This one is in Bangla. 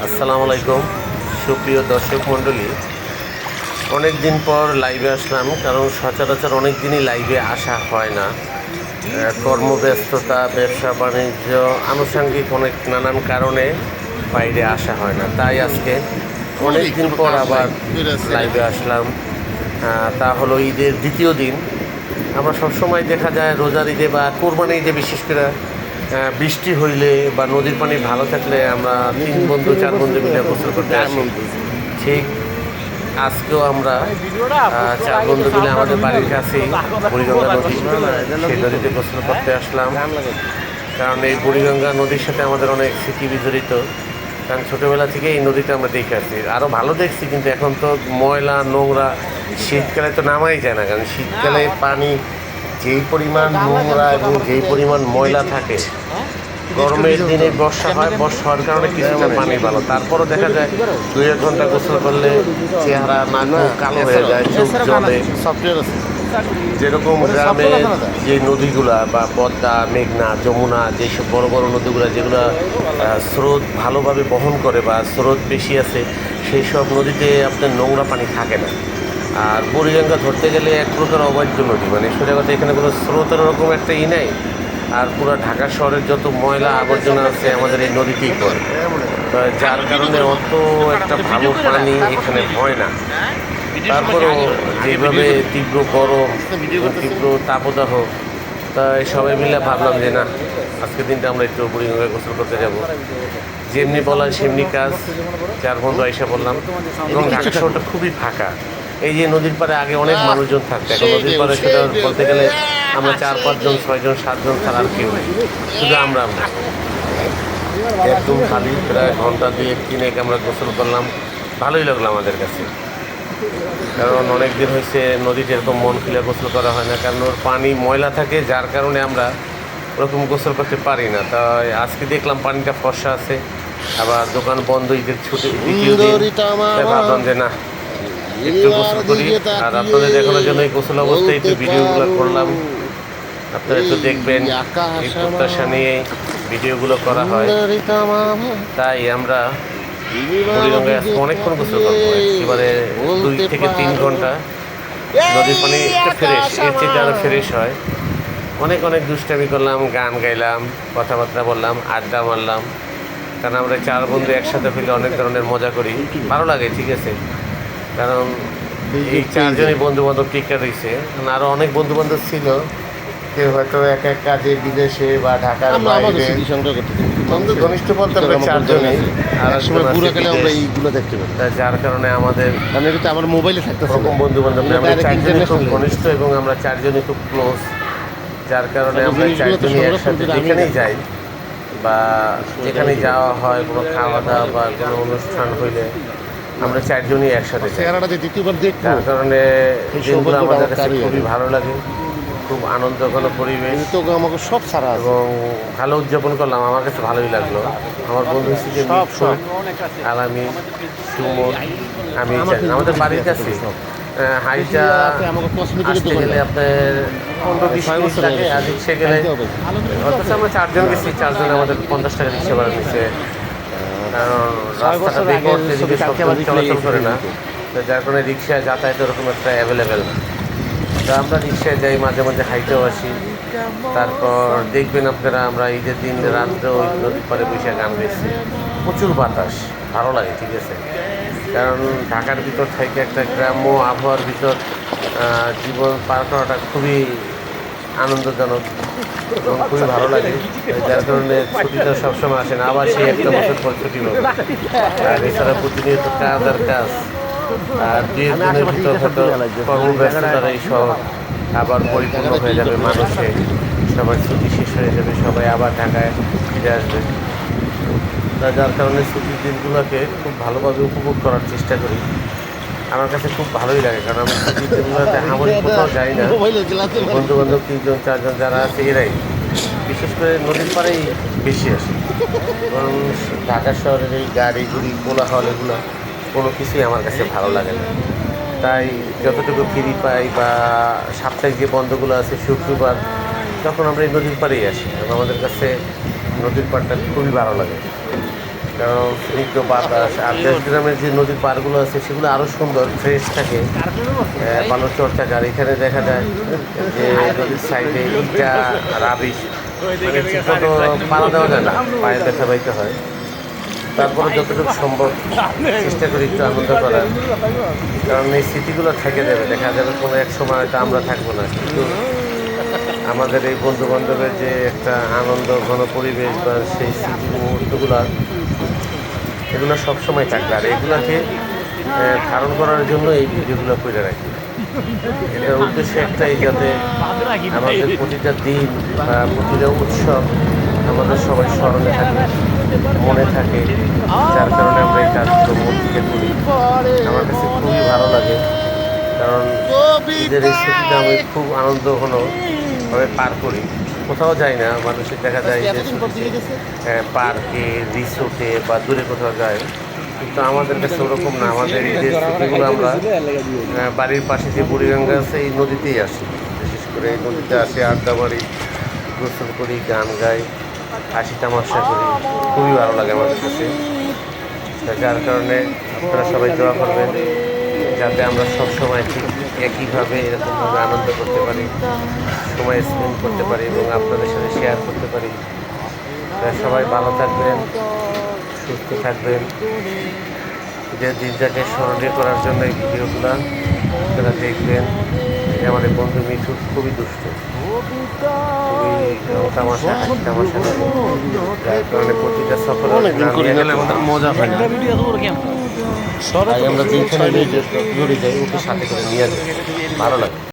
আসসালামু আলাইকুম সুপ্রিয় দর্শক মণ্ডলী, অনেক দিন পর লাইভে আসলাম, কারণ সচরাচর অনেক দিনই লাইভে আসা হয় না। কর্মব্যস্ততা, ব্যবসা বাণিজ্য, আনুষঙ্গিক অনেক নানান কারণে বাইরে আসা হয় না। তাই আজকে অনেক দিন পর আবার লাইভে আসলাম। তা হলো ঈদের দ্বিতীয় দিন। আমরা সবসময় দেখা যায় রোজার ঈদে বা কোরবানি ঈদে বিশেষ করে বৃষ্টি হইলে বা নদীর পানি ভালো থাকলে আমরা 3 বন্ধু 4 বন্ধু মিলে গোসল করতে আসি। ঠিক আজকেও আমরা 4 বন্ধু মিলে আমাদের বাড়ির কাছেই বুড়িগঙ্গা নদী, সেই নদীতে গোসল করতে আসলাম। কারণ এই বুড়িগঙ্গা নদীর সাথে আমাদের অনেক স্মৃতি বিজড়িত। কারণ ছোটোবেলা থেকে এই নদীটা আমরা দেখে আসছি, আরও ভালো দেখছি, কিন্তু এখন তো ময়লা নোংরা, শীতকালে তো নামাই যায় না। কারণ শীতকালে পানি যেই পরিমাণ নোংরা এবং যেই পরিমাণ ময়লা থাকে, গরমের দিনে বর্ষা হয়, বর্ষা হওয়ার কারণে কিছুটা পানি ভালো, তারপরও দেখা যায় 2-1 ঘন্টা গোসল করলে চেহারা নাক কালো হয়ে যায়, চোখ জলে। যেরকম গ্রামে যে নদীগুলা বা পদ্মা, মেঘনা, যমুনা, যেসব বড় বড় নদীগুলো যেগুলো স্রোত ভালোভাবে বহন করে বা স্রোত বেশি আছে, সেই সব নদীতে আপনার নোংরা পানি থাকে না। আর বুড়িগঙ্গা ধরতে গেলে এক প্রকার অবৈধ নদী, মানে সোজা কথা এখানে কোনো স্রোতের ওরকম একটা নাই। আর পুরো ঢাকা শহরের যত ময়লা আবর্জনা আছে আমাদের এই নদীতেই পড়ে, যার কারণে অত একটা ভালো পানি এখানে হয় না। তারপরেও যেভাবে তীব্র গরম, তীব্র তাপদাহ, তাই সবাই মিলে ভাবলাম যে না, আজকের দিনটা আমরা একটু বুড়িগঙ্গায় গোসল করতে যাব। যেমনি বলা সেমনি কাজ, 4 বন্ধু আইসা বললাম। এবং ঢাকা শহরটা খুবই ফাঁকা। এই যে নদীর পাড়ে আগে অনেক মানুষজন থাকতো, এখন নদীর পাড়ে সেটা বলতে গেলে আমরা 4-5 জন 6 জন 7 জন ছাড়া আর কেউ নেই, শুধু আমরা একদম খালি। প্রায় ঘন্টা 2-3 আমরা গোসল করলাম, ভালোই লাগলো আমাদের কাছে। কারণ অনেক দিন হয়েছে নদীতে এরকম মন খুলে গোসল করা হয় না, কারণ ওর পানি ময়লা থাকে, যার কারণে আমরা ওরকম গোসল করতে পারি না। তাই আজকে দেখলাম পানিটা ফর্সা আছে, আবার দোকান বন্ধ, ঈদের ছুটি ভাবলাম যে না, একটু গোসল করি। আর আপনাদের দেখানোর জন্য এই গোসল অবস্থায় একটু ভিডিওগুলো করলাম, আপনারা একটু দেখবেন, এই প্রত্যাশা নিয়ে ভিডিওগুলো করা হয়। তাই আমরা বুড়িগঙ্গায় আজকে অনেকক্ষণ গোসল করবো, একেবারে 2 থেকে 3 ঘন্টা। নদীর পানি একটু ফ্রেশ, এর চেয়ে আরও ফ্রেশ হয়। অনেক দুষ্টামি করলাম, গান গাইলাম, কথাবার্তা বললাম, আড্ডা মারলাম। কারণ আমরা 4 বন্ধু একসাথে হইলে অনেক ধরনের মজা করি, ভালো লাগে, ঠিক আছে। কারণ এই 4 জনই বন্ধু-বান্ধব টিকা রয়েছে, আরও অনেক বন্ধু-বান্ধব ছিল, কেউ হয়তো এক কাজে বিদেশে বা ঢাকার বাইরে। ঘনিষ্ঠ বলতে আমরা 4 জনই, আর সময় বুড়ো গেলে আমরা এইগুলো দেখতে পাই, যার কারণে আমাদের আমার মোবাইলে থাকতে রকম বন্ধু-বান্ধব আমরা 4 জনই খুব ঘনিষ্ঠ এবং আমরা 4 জনই খুব ক্লোজ। যার কারণে আমরা 4 জনই একসাথে যেখানেই যাই বা যেখানেই যাওয়া হয়, কোনো খাওয়া দাওয়া বা কোনো অনুষ্ঠান হইলে আমরা 4 জনই একসাথে যাই। যার কারণে দিনগুলো আমাদের কাছে খুবই ভালো লাগে, খুব আনন্দঘন পরিবেশ তো আমাকে সব ছাড়া এবং ভালো উদযাপন করলাম। আমার কাছে ভালোই লাগলো। আমার বন্ধু হিসেবে আলামিন, সুমন, আমি আমাদের বাড়ির কাছে হাইটা আসতে গেলে আপনার 15-20 মিনিট লাগে, আর রিক্সা গেলে অথচ আমরা 4 জন গেছি, 4 জন আমাদের 50 টাকা রিক্সা ভাড়া নিচ্ছে। কারণ রাস্তাটা দেখে এদিকে সব চলাচল করে না, যার কারণে রিক্সা যাতায়াত ওরকম একটা অ্যাভেলেবেল না। তা আমরা রিক্সায় যাই, মাঝে মাঝে হাইটেও আসি। তারপর দেখবেন আপনারা আমরা ঈদের দিন রাত্রে ওই নদীর পাড়ে বসে গান গাইছি, প্রচুর বাতাস, ভালো লাগে, ঠিক আছে। কারণ ঢাকার ভিতর থেকে একটা গ্রাম্য আবহাওয়ার ভিতর জীবন পার করাটা খুবই আনন্দজনক এবং খুবই ভালো লাগে। যার কারণে ছুটিটা সবসময় আসে না, আবার সেই একটা বছর পর ছুটি হবে। আর এছাড়া প্রতিনিয়ত কাজ আর কাজ, আর 2 দিনের ভিতর হয়তো কর্মব্যস্ততার এই শহর আবার পরিপূর্ণ হয়ে যাবে মানুষে, সবার ছুটি শেষ হয়ে যাবে, সবাই আবার ঢাকায় ফিরে আসবে। যার কারণে ছুটির দিনগুলোকে খুব ভালোভাবে উপভোগ করার চেষ্টা করি। আমার কাছে খুব ভালোই লাগে, কারণ আমি ছুটির দিনগুলোতে আমার কোথাও যাই না। বন্ধু-বান্ধব 3-4 জন যারা আছে এরাই বিশেষ করে নদীর পাড়েই বেশি আসে। কারণ ঢাকা শহরের এই গাড়ি গুড়ি কোলাহল এগুলো কোনো কিছুই আমার কাছে ভালো লাগে না। তাই যতটুকু ফ্রি পাই বা সাপ্তাহিক যে বন্ধগুলো আছে শুক্রবার, তখন আমরা এই নদীর পাড়েই আসি এবং আমাদের কাছে নদীর পাড়টা খুবই ভালো লাগে। কারণ স্নিগ্ধ বাতাস। আর দেশগ্রামের যে নদীর পাড়গুলো আছে সেগুলো আরও সুন্দর, ফ্রেশ থাকে, ভালো চর্চাকার। এখানে দেখা যায় যে নদীর সাইডে ইটা, রাবিশ, মানে ঠিকমতো পাড়া দেওয়া যায় না, পায়ে ব্যথা পাইতে হয়। তারপরে যতটুকু সম্ভব চেষ্টা করি একটু আনন্দ করার, কারণ এই স্মৃতিগুলো থেকে যাবে। দেখা যাবে কোনো এক সময় হয়তো আমরা থাকবো না, কিন্তু আমাদের এই বন্ধু বান্ধবের যে একটা আনন্দ ঘন পরিবেশ বা সেই স্মৃতি মুহূর্তগুলো, এগুলো সবসময় থাকবে। আর এগুলোকে ধারণ করার জন্য এই ভিডিওগুলো করে রাখি। এটার উদ্দেশ্য একটাই, যাতে আমাদের প্রতিটা দিন বা প্রতিটা উৎসব আমাদের সবাই স্মরণে থাকে, মনে থাকে, যার কারণে আমরা এই কাজগুলো মন থেকে করি। আমার কাছে খুবই ভালো লাগে, কারণ ঈদের এই ছুটিটা আমি খুব আনন্দ ঘনভাবে পার করি। কোথাও যাই না, মানুষের দেখা যায় যে পার্কে, রিসোর্টে বা দূরে কোথাও যায়, কিন্তু আমাদের কাছে ওরকম না। আমাদের ঈদের ছুটিগুলো আমরা বাড়ির পাশে যে বুড়িগঙ্গা আছে এই নদীতেই আসি। বিশেষ করে এই নদীতে আসি, আড্ডা মারি, গোসল করি, গান গাই, হাসি তামাশা করি। খুবই ভালো লাগে আমাদের কাছে। যার কারণে আপনারা সবাই দোয়া করবেন যাতে আমরা সবসময় ঠিক একইভাবে এরকমভাবে আনন্দ করতে পারি, সময় স্পেন্ড করতে পারি এবং আপনাদের সাথে শেয়ার করতে পারি। সবাই ভালো থাকবেন, সুস্থ থাকবেন। যে দিনটাকে স্মরণীয় করার জন্য এই ভিডিওগুলো আপনারা দেখবেন। আমাদের বন্ধু মিঠু খুবই দুষ্ট, খুবই তামাশা তামাশা করে, যার কারণে প্রতিটা সফর মজা হয় না। আমরা যেখানে যাই ওকে সাথে করে নিয়ে যাই, ভালো লাগে।